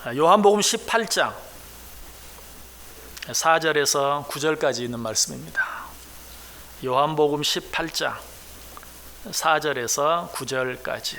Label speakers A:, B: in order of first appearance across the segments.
A: 요한복음 18장 4절에서 9절까지 있는 말씀입니다. 요한복음 18장 4절에서 9절까지.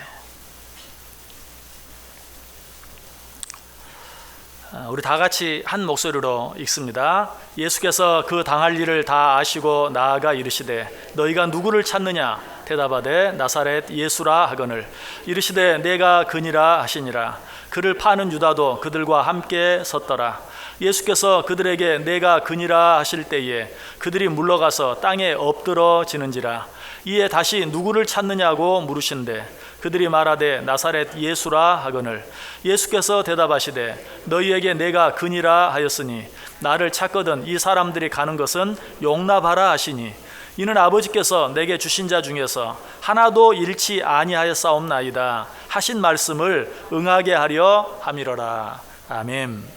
A: 우리 다 같이 한 목소리로 읽습니다. 예수께서 그 당할 일을 다 아시고 나아가 이르시되 너희가 누구를 찾느냐? 대답하되 나사렛 예수라 하거늘 이르시되 내가 그니라 하시니라. 그를 파는 유다도 그들과 함께 섰더라. 예수께서 그들에게 내가 그니라 하실 때에 그들이 물러가서 땅에 엎드러지는지라. 이에 다시 누구를 찾느냐고 물으신대 그들이 말하되 나사렛 예수라 하거늘 예수께서 대답하시되 너희에게 내가 그니라 하였으니 나를 찾거든 이 사람들이 가는 것은 용납하라 하시니 이는 아버지께서 내게 주신 자 중에서 하나도 잃지 아니하였사옵나이다 하신 말씀을 응하게 하려 함이로라. 아멘.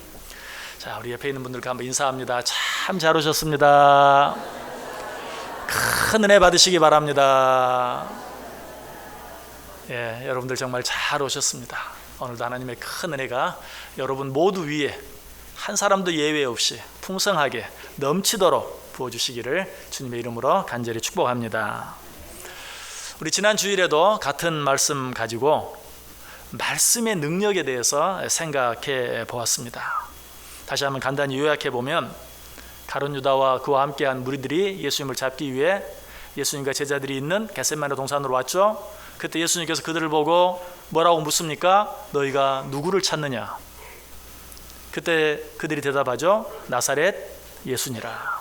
A: 자, 우리 옆에 있는 분들과 한번 인사합니다. 참 잘 오셨습니다. 큰 은혜 받으시기 바랍니다. 예, 여러분들 정말 잘 오셨습니다. 오늘도 하나님의 큰 은혜가 여러분 모두 위에 한 사람도 예외 없이 풍성하게 넘치도록 부어주시기를 주님의 이름으로 간절히 축복합니다. 우리 지난 주일에도 같은 말씀 가지고 말씀의 능력에 대해서 생각해 보았습니다. 다시 한번 간단히 요약해 보면 가룟 유다와 그와 함께한 무리들이 예수님을 잡기 위해 예수님과 제자들이 있는 겟세마네 동산으로 왔죠. 그때 예수님께서 그들을 보고 뭐라고 묻습니까? 너희가 누구를 찾느냐? 그때 그들이 대답하죠. 나사렛 예수니라.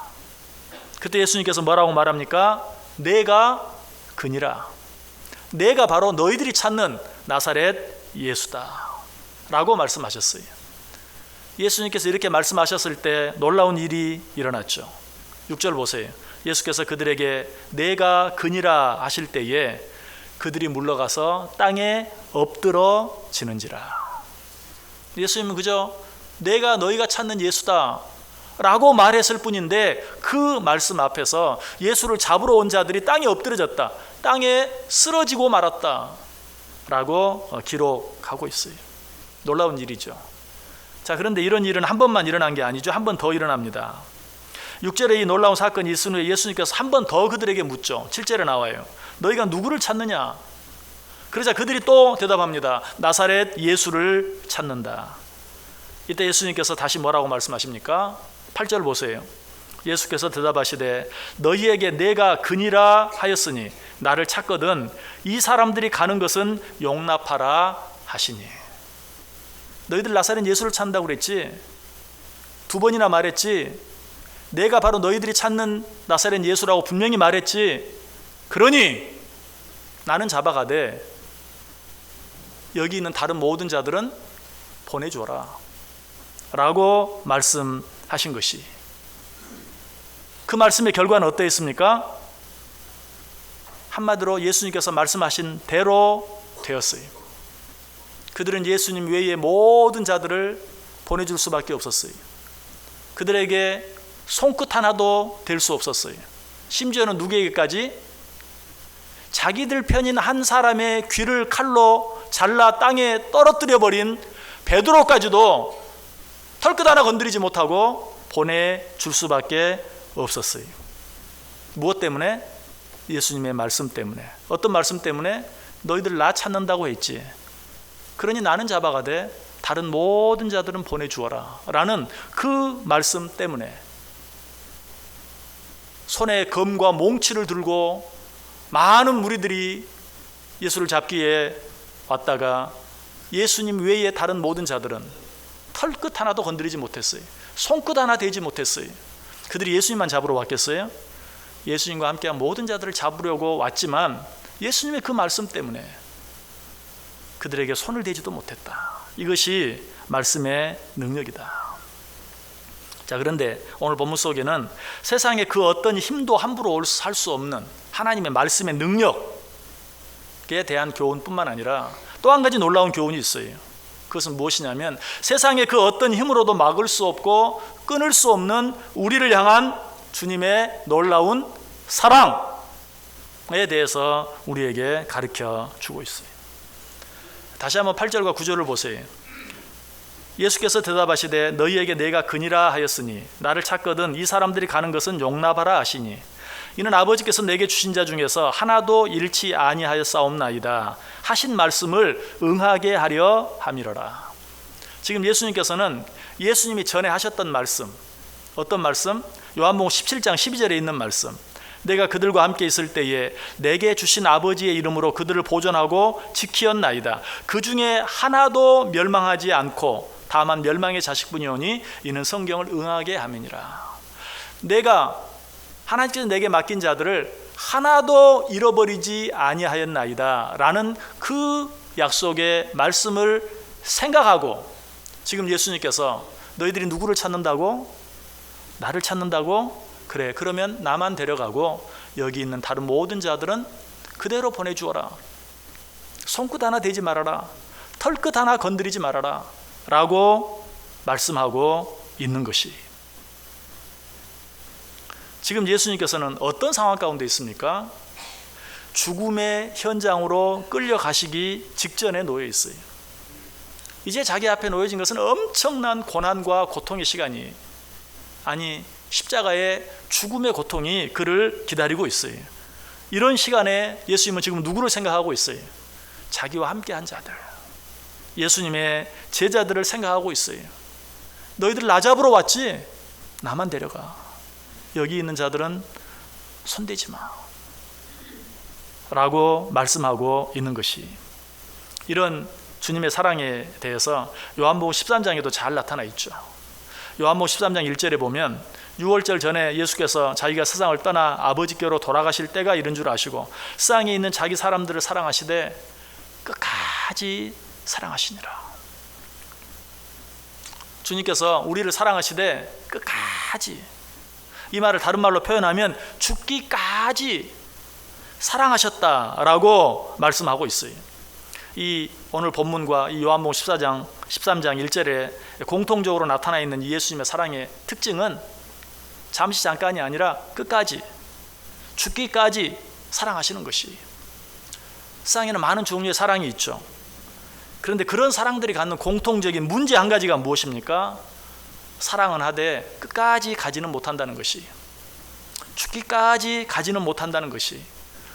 A: 그때 예수님께서 뭐라고 말합니까? 내가 그니라. 내가 바로 너희들이 찾는 나사렛 예수다 라고 말씀하셨어요. 예수님께서 이렇게 말씀하셨을 때 놀라운 일이 일어났죠. 6절 보세요. 예수께서 그들에게 내가 그니라 하실 때에 그들이 물러가서 땅에 엎드러지는지라. 예수님은 그저 내가 너희가 찾는 예수다 라고 말했을 뿐인데 그 말씀 앞에서 예수를 잡으러 온 자들이 땅에 엎드러졌다, 땅에 쓰러지고 말았다 라고 기록하고 있어요. 놀라운 일이죠. 자, 그런데 이런 일은 한 번만 일어난 게 아니죠. 한 번 더 일어납니다. 6절에 이 놀라운 사건이 있은 후에 예수님께서 한 번 더 그들에게 묻죠. 7절에 나와요. 너희가 누구를 찾느냐? 그러자 그들이 또 대답합니다. 나사렛 예수를 찾는다. 이때 예수님께서 다시 뭐라고 말씀하십니까? 8절 보세요. 예수께서 대답하시되 너희에게 내가 그니라 하였으니 나를 찾거든 이 사람들이 가는 것은 용납하라 하시니. 너희들 나사렛 예수를 찾는다고 그랬지? 2번이나 말했지? 내가 바로 너희들이 찾는 나사렛 예수라고 분명히 말했지? 그러니 나는 잡아가되 여기 있는 다른 모든 자들은 보내줘라 라고 말씀하신 것이, 그 말씀의 결과는 어떠했습니까? 한마디로 예수님께서 말씀하신 대로 되었어요. 그들은 예수님 외의 모든 자들을 보내줄 수밖에 없었어요. 그들에게 손끝 하나도 될 수 없었어요. 심지어는 누구에게까지? 자기들 편인 한 사람의 귀를 칼로 잘라 땅에 떨어뜨려 버린 베드로까지도 털끝 하나 건드리지 못하고 보내줄 수밖에 없었어요. 무엇 때문에? 예수님의 말씀 때문에. 어떤 말씀 때문에? 너희들 나 찾는다고 했지, 그러니 나는 잡아가되 다른 모든 자들은 보내주어라 라는 그 말씀 때문에 손에 검과 몽치를 들고 많은 무리들이 예수를 잡기에 왔다가 예수님 외에 다른 모든 자들은 털끝 하나도 건드리지 못했어요. 손끝 하나 대지 못했어요. 그들이 예수님만 잡으러 왔겠어요? 예수님과 함께한 모든 자들을 잡으려고 왔지만 예수님의 그 말씀 때문에 그들에게 손을 대지도 못했다. 이것이 말씀의 능력이다. 자, 그런데 오늘 본문 속에는 세상의 그 어떤 힘도 함부로 할 수 없는 하나님의 말씀의 능력에 대한 교훈뿐만 아니라 또 한 가지 놀라운 교훈이 있어요. 그것은 무엇이냐면 세상의 그 어떤 힘으로도 막을 수 없고 끊을 수 없는 우리를 향한 주님의 놀라운 사랑에 대해서 우리에게 가르쳐 주고 있어요. 다시 한번 8절과 9절을 보세요. 예수께서 대답하시되 너희에게 내가 그니라 하였으니 나를 찾거든 이 사람들이 가는 것은 용납하라 하시니 이는 아버지께서 내게 주신 자 중에서 하나도 잃지 아니하였사옵나이다 하신 말씀을 응하게 하려 함이로라. 지금 예수님께서는 예수님이 전에 하셨던 말씀, 어떤 말씀? 요한복음 17장 12절에 있는 말씀, 내가 그들과 함께 있을 때에 내게 주신 아버지의 이름으로 그들을 보존하고 지키었나이다. 그 중에 하나도 멸망하지 않고 다만 멸망의 자식뿐이오니 이는 성경을 응하게 함이니라. 내가 하나님께서 내게 맡긴 자들을 하나도 잃어버리지 아니하였나이다 라는 그 약속의 말씀을 생각하고 지금 예수님께서 너희들이 누구를 찾는다고? 나를 찾는다고? 그래, 그러면 나만 데려가고 여기 있는 다른 모든 자들은 그대로 보내주어라. 손끝 하나 대지 말아라. 털끝 하나 건드리지 말아라 라고 말씀하고 있는 것이, 지금 예수님께서는 어떤 상황 가운데 있습니까? 죽음의 현장으로 끌려가시기 직전에 놓여 있어요. 이제 자기 앞에 놓여진 것은 엄청난 고난과 고통의 시간이, 아니 십자가의 죽음의 고통이 그를 기다리고 있어요. 이런 시간에 예수님은 지금 누구를 생각하고 있어요? 자기와 함께한 자들, 예수님의 제자들을 생각하고 있어요. 너희들 나 잡으러 왔지? 나만 데려가. 여기 있는 자들은 손대지 마 라고 말씀하고 있는 것이, 이런 주님의 사랑에 대해서 요한복음 13장에도 잘 나타나 있죠. 요한복음 13장 1절에 보면 6월절 전에 예수께서 자기가 세상을 떠나 아버지께로 돌아가실 때가 이른 줄 아시고 세상에 있는 자기 사람들을 사랑하시되 끝까지 사랑하시니라. 주님께서 우리를 사랑하시되 끝까지, 이 말을 다른 말로 표현하면 죽기까지 사랑하셨다라고 말씀하고 있어요. 이 오늘 본문과 이 요한복음 13장 1절에 공통적으로 나타나 있는 이 예수님의 사랑의 특징은 잠시 잠깐이 아니라 끝까지, 죽기까지 사랑하시는 것이. 세상에는 많은 종류의 사랑이 있죠. 그런데 그런 사랑들이 갖는 공통적인 문제 한 가지가 무엇입니까? 사랑은 하되 끝까지 가지는 못한다는 것이, 죽기까지 가지는 못한다는 것이,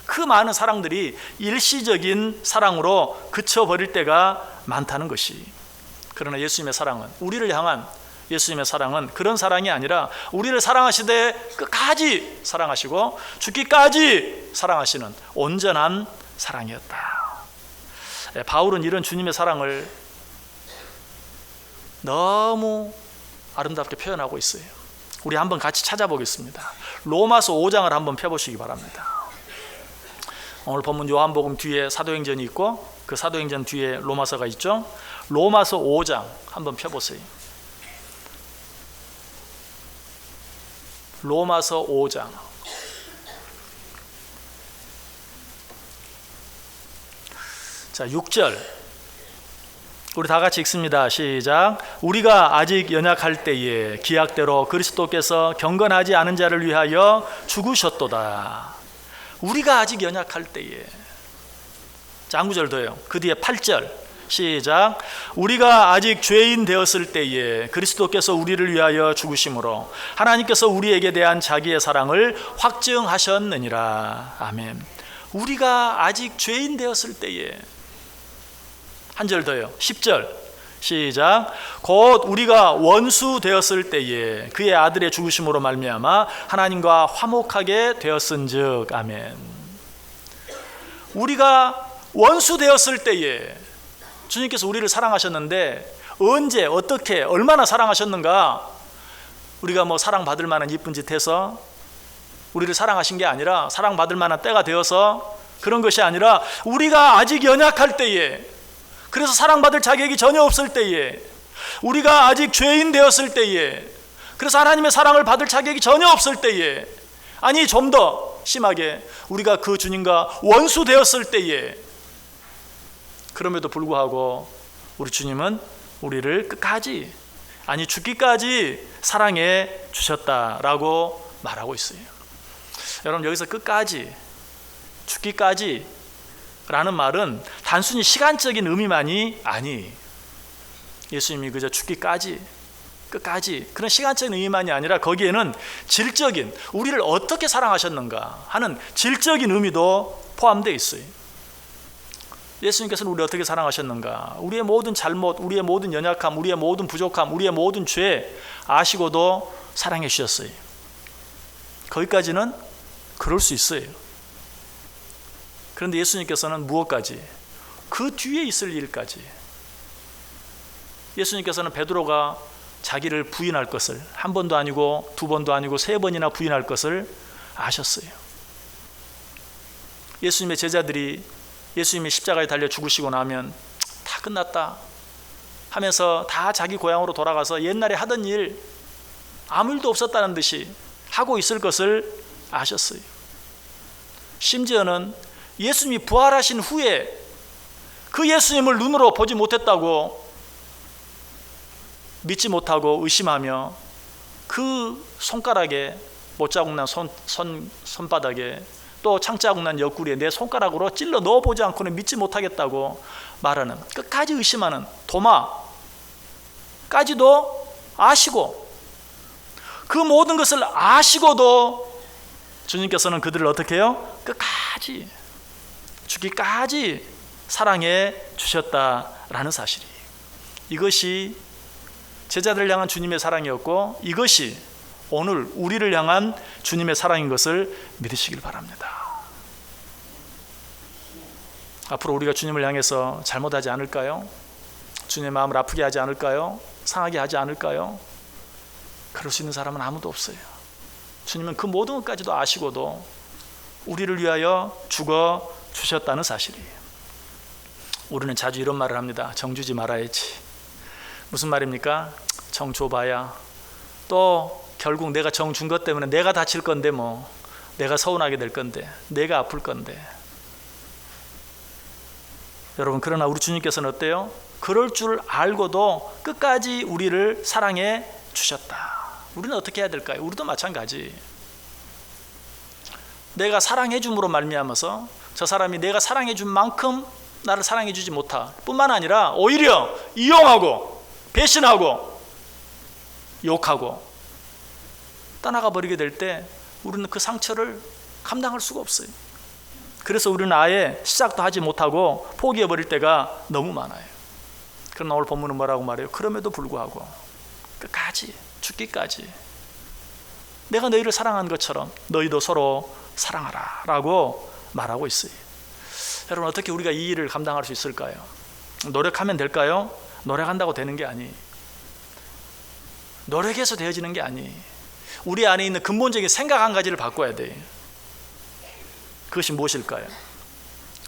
A: 그 많은 사랑들이 일시적인 사랑으로 그쳐버릴 때가 많다는 것이. 그러나 예수님의 사랑은, 우리를 향한 예수님의 사랑은 그런 사랑이 아니라 우리를 사랑하시되 끝까지 사랑하시고 죽기까지 사랑하시는 온전한 사랑이었다. 바울은 이런 주님의 사랑을 너무 아름답게 표현하고 있어요. 우리 한번 같이 찾아보겠습니다. 로마서 5장을 한번 펴보시기 바랍니다. 오늘 본문 요한복음 뒤에 사도행전이 있고 그 사도행전 뒤에 로마서가 있죠. 로마서 5장 한번 펴보세요. 로마서 5장. 자, 6절 우리 다 같이 읽습니다. 시작. 우리가 아직 연약할 때에 기약대로 그리스도께서 경건하지 않은 자를 위하여 죽으셨도다. 우리가 아직 연약할 때에. 자, 한 구절 더요. 그 뒤에 8절 시작. 우리가 아직 죄인 되었을 때에 그리스도께서 우리를 위하여 죽으심으로 하나님께서 우리에게 대한 자기의 사랑을 확증하셨느니라. 아멘. 우리가 아직 죄인 되었을 때에. 한 절 더요. 10절 시작. 곧 우리가 원수 되었을 때에 그의 아들의 죽으심으로 말미암아 하나님과 화목하게 되었은즉. 아멘. 우리가 원수 되었을 때에 주님께서 우리를 사랑하셨는데, 언제, 어떻게, 얼마나 사랑하셨는가? 우리가 뭐 사랑받을 만한 이쁜 짓 해서 우리를 사랑하신 게 아니라, 사랑받을 만한 때가 되어서 그런 것이 아니라, 우리가 아직 연약할 때에, 그래서 사랑받을 자격이 전혀 없을 때에, 우리가 아직 죄인 되었을 때에, 그래서 하나님의 사랑을 받을 자격이 전혀 없을 때에, 아니 좀 더 심하게 우리가 그 주님과 원수 되었을 때에, 그럼에도 불구하고 우리 주님은 우리를 끝까지, 아니 죽기까지 사랑해 주셨다라고 말하고 있어요. 여러분, 여기서 끝까지, 죽기까지 라는 말은 단순히 시간적인 의미만이 아니, 예수님이 그저 죽기까지, 끝까지, 그런 시간적인 의미만이 아니라 거기에는 질적인, 우리를 어떻게 사랑하셨는가 하는 질적인 의미도 포함되어 있어요. 예수님께서는 우리를 어떻게 사랑하셨는가, 우리의 모든 잘못, 우리의 모든 연약함, 우리의 모든 부족함, 우리의 모든 죄 아시고도 사랑해 주셨어요. 거기까지는 그럴 수 있어요. 그런데 예수님께서는 무엇까지? 그 뒤에 있을 일까지. 예수님께서는 베드로가 자기를 부인할 것을, 한 번도 아니고 두 번도 아니고 세 번이나 부인할 것을 아셨어요. 예수님의 제자들이 예수님이 십자가에 달려 죽으시고 나면 다 끝났다 하면서 다 자기 고향으로 돌아가서 옛날에 하던 일 아무 일도 없었다는 듯이 하고 있을 것을 아셨어요. 심지어는 예수님이 부활하신 후에 그 예수님을 눈으로 보지 못했다고 믿지 못하고 의심하며 그 손가락에 못자국 난 손바닥에 또 창자국 난 옆구리에 내 손가락으로 찔러 넣어보지 않고는 믿지 못하겠다고 말하는, 끝까지 의심하는 도마까지도 아시고, 그 모든 것을 아시고도 주님께서는 그들을 어떻게 해요? 끝까지, 죽기까지 사랑해 주셨다라는 사실이, 이것이 제자들을 향한 주님의 사랑이었고, 이것이 오늘 우리를 향한 주님의 사랑인 것을 믿으시길 바랍니다. 앞으로 우리가 주님을 향해서 잘못하지 않을까요? 주님의 마음을 아프게 하지 않을까요? 상하게 하지 않을까요? 그럴 수 있는 사람은 아무도 없어요. 주님은 그 모든 것까지도 아시고도 우리를 위하여 죽어 주셨다는 사실이에요. 우리는 자주 이런 말을 합니다. 정 주지 말아야지. 무슨 말입니까? 정 줘봐야 또 결국 내가 정 준 것 때문에 내가 다칠 건데, 뭐 내가 서운하게 될 건데, 내가 아플 건데. 여러분, 그러나 우리 주님께서는 어때요? 그럴 줄 알고도 끝까지 우리를 사랑해 주셨다. 우리는 어떻게 해야 될까요? 우리도 마찬가지. 내가 사랑해 줌으로 말미암아서 저 사람이 내가 사랑해 준 만큼 나를 사랑해 주지 못할 뿐만 아니라 오히려 이용하고 배신하고 욕하고 떠나가 버리게 될 때 우리는 그 상처를 감당할 수가 없어요. 그래서 우리는 아예 시작도 하지 못하고 포기해 버릴 때가 너무 많아요. 그러나 오늘 본문은 뭐라고 말해요? 그럼에도 불구하고 끝까지, 죽기까지 내가 너희를 사랑한 것처럼 너희도 서로 사랑하라 라고 말하고 있어요. 여러분, 어떻게 우리가 이 일을 감당할 수 있을까요? 노력하면 될까요? 노력한다고 되는 게 아니, 노력해서 되어지는 게 아니, 우리 안에 있는 근본적인 생각 한 가지를 바꿔야 돼요. 그것이 무엇일까요?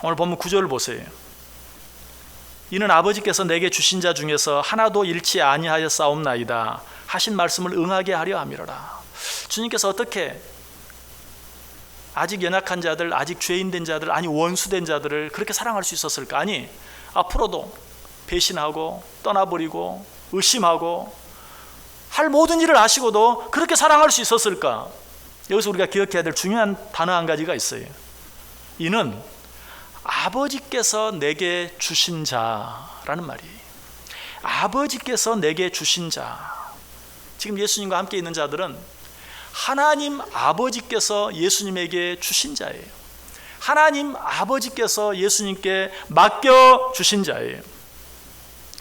A: 오늘 본문 9절을 보세요. 이는 아버지께서 내게 주신 자 중에서 하나도 잃지 아니하였사옵나이다 하신 말씀을 응하게 하려 함이로라. 주님께서 어떻게 아직 연약한 자들, 아직 죄인된 자들, 아니 원수된 자들을 그렇게 사랑할 수 있었을까? 아니, 앞으로도 배신하고 떠나버리고 의심하고 할 모든 일을 아시고도 그렇게 사랑할 수 있었을까? 여기서 우리가 기억해야 될 중요한 단어 한 가지가 있어요. 이는 아버지께서 내게 주신 자라는 말이에요. 아버지께서 내게 주신 자. 지금 예수님과 함께 있는 자들은 하나님 아버지께서 예수님에게 주신 자예요. 하나님 아버지께서 예수님께 맡겨주신 자예요.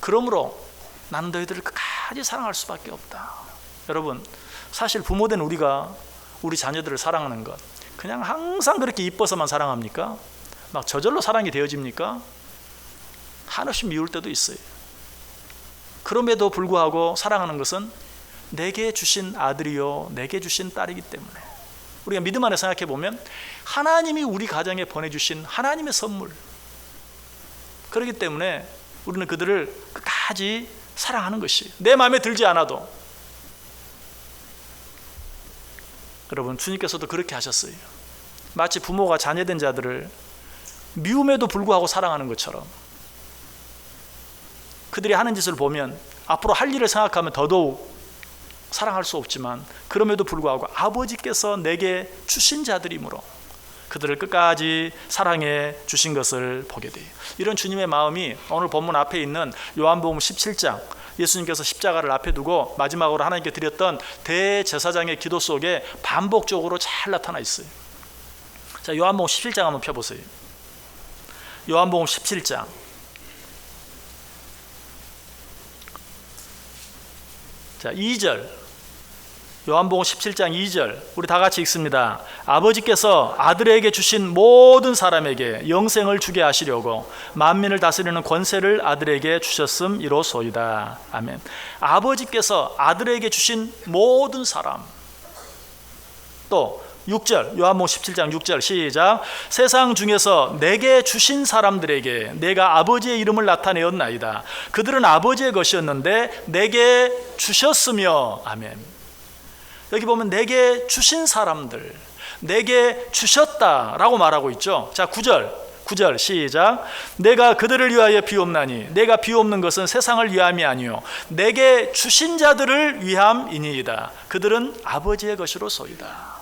A: 그러므로 나는 너희들을 끝까지 사랑할 수밖에 없다. 여러분, 사실 부모된 우리가 우리 자녀들을 사랑하는 것, 그냥 항상 그렇게 이뻐서만 사랑합니까? 막 저절로 사랑이 되어집니까? 한없이 미울 때도 있어요. 그럼에도 불구하고 사랑하는 것은 내게 주신 아들이요 내게 주신 딸이기 때문에, 우리가 믿음 안에 생각해 보면 하나님이 우리 가정에 보내주신 하나님의 선물, 그렇기 때문에 우리는 그들을 끝까지 사랑하는 것이 내 마음에 들지 않아도. 여러분, 주님께서도 그렇게 하셨어요. 마치 부모가 자녀된 자들을 미움에도 불구하고 사랑하는 것처럼, 그들이 하는 짓을 보면 앞으로 할 일을 생각하면 더더욱 사랑할 수 없지만 그럼에도 불구하고 아버지께서 내게 주신 자들이므로 그들을 끝까지 사랑해 주신 것을 보게 돼요. 이런 주님의 마음이 오늘 본문 앞에 있는 요한복음 17장 예수님께서 십자가를 앞에 두고 마지막으로 하나님께 드렸던 대제사장의 기도 속에 반복적으로 잘 나타나 있어요. 자, 요한복음 17장 한번 펴보세요. 요한복음 17장. 자, 2절. 요한복음 17장 2절 우리 다 같이 읽습니다. 아버지께서 아들에게 주신 모든 사람에게 영생을 주게 하시려고 만민을 다스리는 권세를 아들에게 주셨음이로소이다. 아멘. 아버지께서 아들에게 주신 모든 사람. 또 6절 요한복음 17장 6절 시작. 세상 중에서 내게 주신 사람들에게 내가 아버지의 이름을 나타내었나이다. 그들은 아버지의 것이었는데 내게 주셨으며. 아멘. 여기 보면 내게 주신 사람들, 내게 주셨다라고 말하고 있죠. 자, 9절 시작. 내가 그들을 위하여 비옵나니 내가 비옵는 것은 세상을 위함이 아니요 내게 주신 자들을 위함이니이다. 그들은 아버지의 것이로소이다.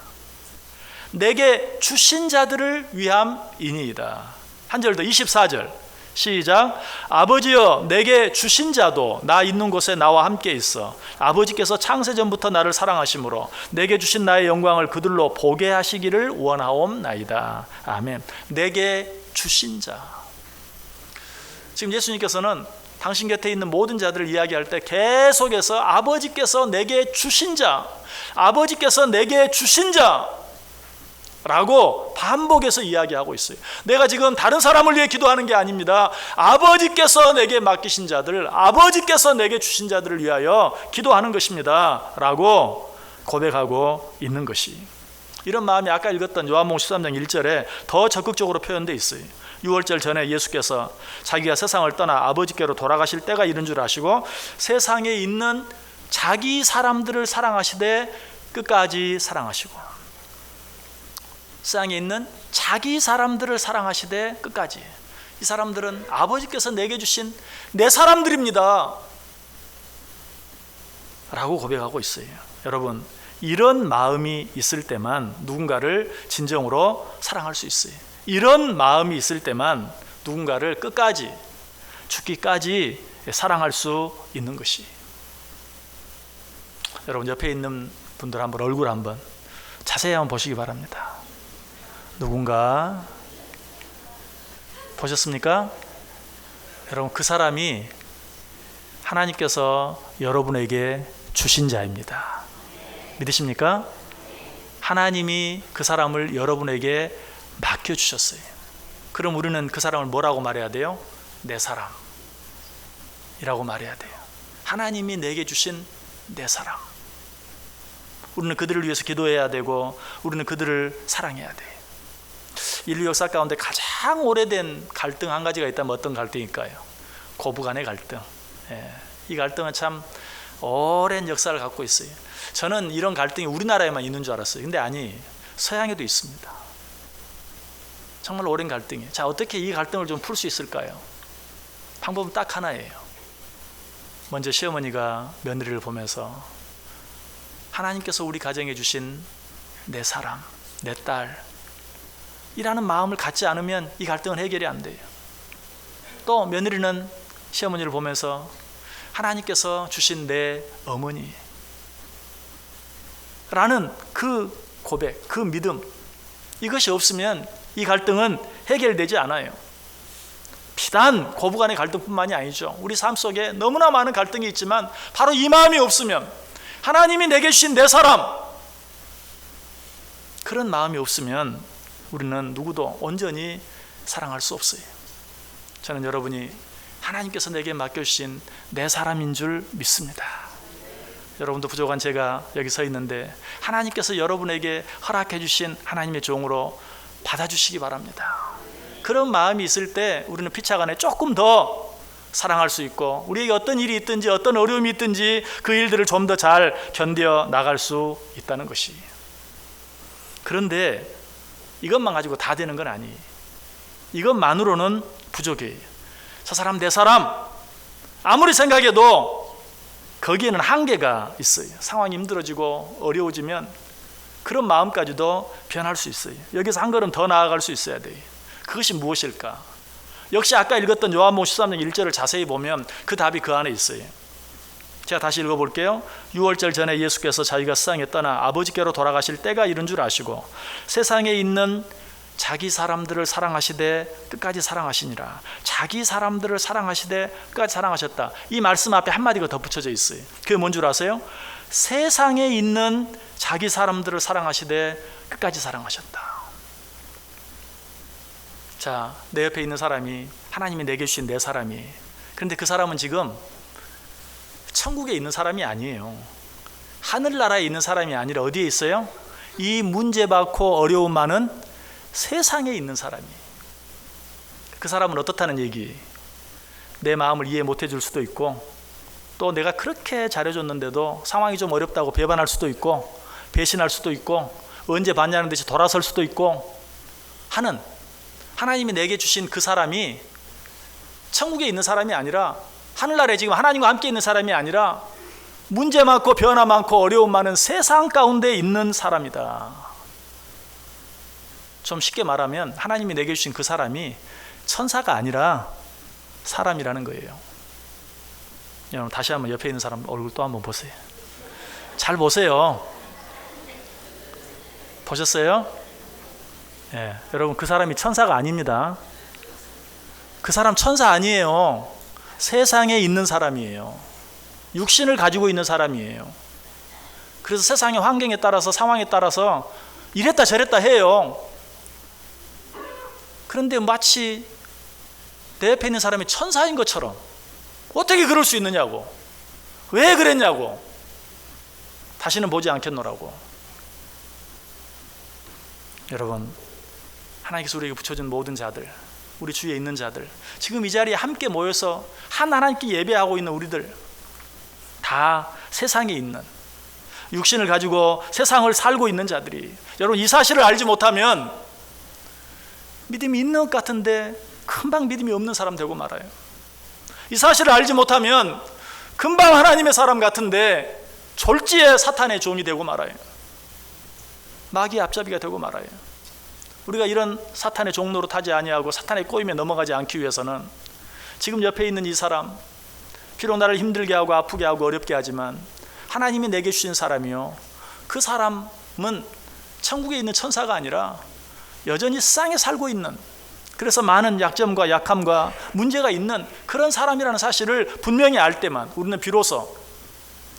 A: 내게 주신 자들을 위함이니이다. 한 절 더 24절 시작. 아버지여 내게 주신 자도 나 있는 곳에 나와 함께 있어 아버지께서 창세전부터 나를 사랑하심으로 내게 주신 나의 영광을 그들로 보게 하시기를 원하옵나이다. 아멘. 내게 주신 자. 지금 예수님께서는 당신 곁에 있는 모든 자들을 이야기할 때 계속해서 아버지께서 내게 주신 자, 아버지께서 내게 주신 자 라고 반복해서 이야기하고 있어요. 내가 지금 다른 사람을 위해 기도하는 게 아닙니다. 아버지께서 내게 맡기신 자들, 아버지께서 내게 주신 자들을 위하여 기도하는 것입니다 라고 고백하고 있는 것이, 이런 마음이 아까 읽었던 요한복음 13장 1절에 더 적극적으로 표현되어 있어요. 유월절 전에 예수께서 자기가 세상을 떠나 아버지께로 돌아가실 때가 이른 줄 아시고 세상에 있는 자기 사람들을 사랑하시되 끝까지 사랑하시고, 세상에 있는 자기 사람들을 사랑하시되 끝까지, 이 사람들은 아버지께서 내게 주신 내 사람들입니다 라고 고백하고 있어요. 여러분, 이런 마음이 있을 때만 누군가를 진정으로 사랑할 수 있어요. 이런 마음이 있을 때만 누군가를 끝까지, 죽기까지 사랑할 수 있는 것이. 여러분, 옆에 있는 분들 한번 얼굴 한번 자세히 한번 보시기 바랍니다. 누군가 보셨습니까? 여러분, 그 사람이 하나님께서 여러분에게 주신 자입니다. 믿으십니까? 하나님이 그 사람을 여러분에게 맡겨주셨어요. 그럼 우리는 그 사람을 뭐라고 말해야 돼요? 내 사람이라고 말해야 돼요. 하나님이 내게 주신 내 사람. 우리는 그들을 위해서 기도해야 되고 우리는 그들을 사랑해야 돼요. 인류 역사 가운데 가장 오래된 갈등 한 가지가 있다면 어떤 갈등일까요? 고부간의 갈등. 이 갈등은 참 오랜 역사를 갖고 있어요. 저는 이런 갈등이 우리나라에만 있는 줄 알았어요. 근데 아니, 서양에도 있습니다. 정말 오랜 갈등이에요. 자, 어떻게 이 갈등을 좀 풀 수 있을까요? 방법은 딱 하나예요. 먼저 시어머니가 며느리를 보면서 하나님께서 우리 가정에 주신 내 사람, 내 딸 이라는 마음을 갖지 않으면 이 갈등은 해결이 안 돼요. 또 며느리는 시어머니를 보면서 하나님께서 주신 내 어머니 라는 그 고백, 그 믿음, 이것이 없으면 이 갈등은 해결되지 않아요. 비단 고부간의 갈등뿐만이 아니죠. 우리 삶 속에 너무나 많은 갈등이 있지만 바로 이 마음이 없으면, 하나님이 내게 주신 내 사람, 그런 마음이 없으면 우리는 누구도 온전히 사랑할 수 없어요. 저는 여러분이 하나님께서 내게 맡겨주신 내 사람인 줄 믿습니다. 여러분도 부족한 제가 여기 서 있는데 하나님께서 여러분에게 허락해 주신 하나님의 종으로 받아주시기 바랍니다. 그런 마음이 있을 때 우리는 피차간에 조금 더 사랑할 수 있고, 우리에게 어떤 일이 있든지 어떤 어려움이 있든지 그 일들을 좀 더 잘 견뎌 나갈 수 있다는 것이. 그런데 이것만 가지고 다 되는 건 아니에요. 이것만으로는 부족해요. 저 사람 내 사람 아무리 생각해도 거기에는 한계가 있어요. 상황이 힘들어지고 어려워지면 그런 마음까지도 변할 수 있어요. 여기서 한 걸음 더 나아갈 수 있어야 돼요. 그것이 무엇일까? 역시 아까 읽었던 요한복음 13장 1절을 자세히 보면 그 답이 그 안에 있어요. 제가 다시 읽어볼게요. 6월절 전에 예수께서 자기가 세상에 떠나 아버지께로 돌아가실 때가 이른 줄 아시고 세상에 있는 자기 사람들을 사랑하시되 끝까지 사랑하시니라. 자기 사람들을 사랑하시되 끝까지 사랑하셨다. 이 말씀 앞에 한마디가 덧붙여져 있어요. 그게 뭔 줄 아세요? 세상에 있는 자기 사람들을 사랑하시되 끝까지 사랑하셨다. 자, 내 옆에 있는 사람이 하나님이 내게 주신 내 사람이, 그런데 그 사람은 지금 천국에 있는 사람이 아니에요. 하늘나라에 있는 사람이 아니라 어디에 있어요? 이 문제받고 어려움 많은 세상에 있는 사람이. 그 사람은 어떻다는 얘기? 내 마음을 이해 못 해줄 수도 있고, 또 내가 그렇게 잘해줬는데도 상황이 좀 어렵다고 배반할 수도 있고, 배신할 수도 있고, 언제 받냐는 듯이 돌아설 수도 있고 하는, 하나님이 내게 주신 그 사람이 천국에 있는 사람이 아니라, 하늘나라에 지금 하나님과 함께 있는 사람이 아니라 문제 많고 변화 많고 어려움 많은 세상 가운데 있는 사람이다. 좀 쉽게 말하면 하나님이 내게 주신 그 사람이 천사가 아니라 사람이라는 거예요. 여러분, 다시 한번 옆에 있는 사람 얼굴 또 한번 보세요. 잘 보세요. 보셨어요? 예, 여러분, 그 사람이 천사가 아닙니다. 그 사람 천사 아니에요. 세상에 있는 사람이에요. 육신을 가지고 있는 사람이에요. 그래서 세상의 환경에 따라서, 상황에 따라서 이랬다 저랬다 해요. 그런데 마치 내 옆에 있는 사람이 천사인 것처럼, 어떻게 그럴 수 있느냐고, 왜 그랬냐고, 다시는 보지 않겠노라고. 여러분, 하나님께서 우리에게 붙여준 모든 자들, 우리 주위에 있는 자들, 지금 이 자리에 함께 모여서 한 하나님께 예배하고 있는 우리들, 다 세상에 있는, 육신을 가지고 세상을 살고 있는 자들이, 여러분, 이 사실을 알지 못하면 믿음이 있는 것 같은데 금방 믿음이 없는 사람 되고 말아요. 이 사실을 알지 못하면 금방 하나님의 사람 같은데 졸지에 사탄의 종이 되고 말아요. 마귀의 앞잡이가 되고 말아요. 우리가 이런 사탄의 종로로 타지 아니하고 사탄의 꼬임에 넘어가지 않기 위해서는 지금 옆에 있는 이 사람, 비록 나를 힘들게 하고 아프게 하고 어렵게 하지만 하나님이 내게 주신 사람이요, 그 사람은 천국에 있는 천사가 아니라 여전히 세상에 살고 있는, 그래서 많은 약점과 약함과 문제가 있는 그런 사람이라는 사실을 분명히 알 때만 우리는 비로소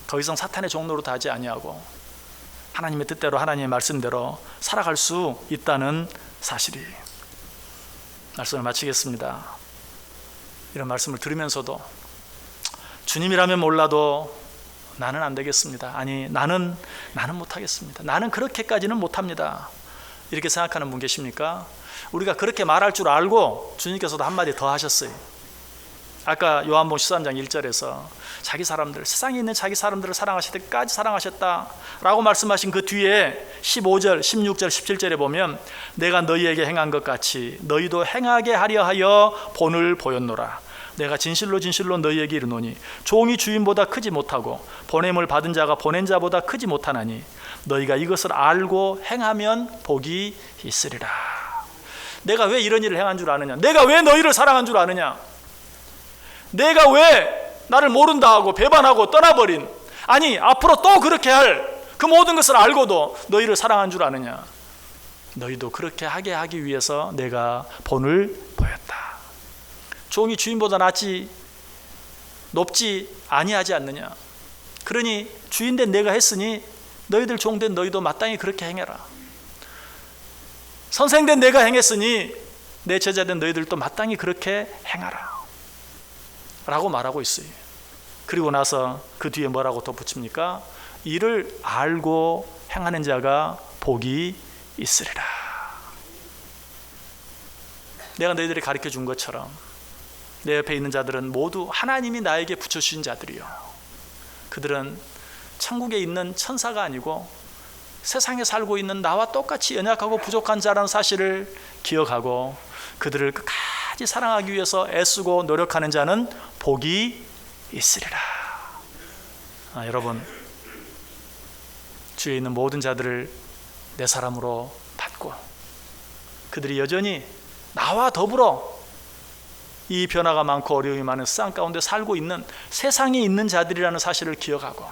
A: 더 이상 사탄의 종로로 타지 아니하고 하나님의 뜻대로, 하나님의 말씀대로 살아갈 수 있다는 사실이. 말씀을 마치겠습니다. 이런 말씀을 들으면서도 주님이라면 몰라도 나는 안 되겠습니다. 아니, 나는 못하겠습니다. 나는 그렇게까지는 못합니다. 이렇게 생각하는 분 계십니까? 우리가 그렇게 말할 줄 알고 주님께서도 한마디 더 하셨어요. 아까 요한복음 13장 1절에서 자기 사람들, 세상에 있는 자기 사람들을 사랑하실 때까지 사랑하셨다 라고 말씀하신 그 뒤에 15절, 16절, 17절에 보면 내가 너희에게 행한 것 같이 너희도 행하게 하려 하여 본을 보였노라. 내가 진실로 진실로 너희에게 이르노니 종이 주인보다 크지 못하고 보냄을 받은 자가 보낸 자보다 크지 못하나니 너희가 이것을 알고 행하면 복이 있으리라. 내가 왜 이런 일을 행한 줄 아느냐? 내가 왜 너희를 사랑한 줄 아느냐? 내가 왜 나를 모른다 하고 배반하고 떠나버린, 아니 앞으로 또 그렇게 할 그 모든 것을 알고도 너희를 사랑한 줄 아느냐? 너희도 그렇게 하게 하기 위해서 내가 본을 보였다. 종이 주인보다 높지 아니하지 않느냐? 그러니 주인된 내가 했으니 너희들 종된 너희도 마땅히 그렇게 행해라. 선생된 내가 행했으니 내 제자된 너희들도 마땅히 그렇게 행하라 라고 말하고 있어요. 그리고 나서 그 뒤에 뭐라고 덧붙입니까? 이를 알고 행하는 자가 복이 있으리라. 내가 너희들이 가르쳐 준 것처럼 내 옆에 있는 자들은 모두 하나님이 나에게 붙여주신 자들이요, 그들은 천국에 있는 천사가 아니고 세상에 살고 있는 나와 똑같이 연약하고 부족한 자라는 사실을 기억하고 그들을 끝까지 사랑하기 위해서 애쓰고 노력하는 자는 복이 있으리라. 여러분, 주위에 있는 모든 자들을 내 사람으로 받고 그들이 여전히 나와 더불어 이 변화가 많고 어려움이 많은 세상 가운데 살고 있는 세상에 있는 자들이라는 사실을 기억하고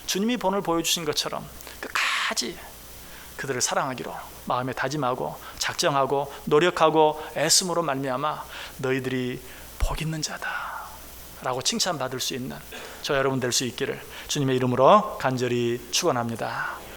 A: 주님이 본을 보여주신 것처럼 끝까지 그들을 사랑하기로 마음에 다짐하고 작정하고 노력하고 애씀으로 말미암아 너희들이 복 있는 자다 라고 칭찬받을 수 있는 저 여러분 될 수 있기를 주님의 이름으로 간절히 축원합니다.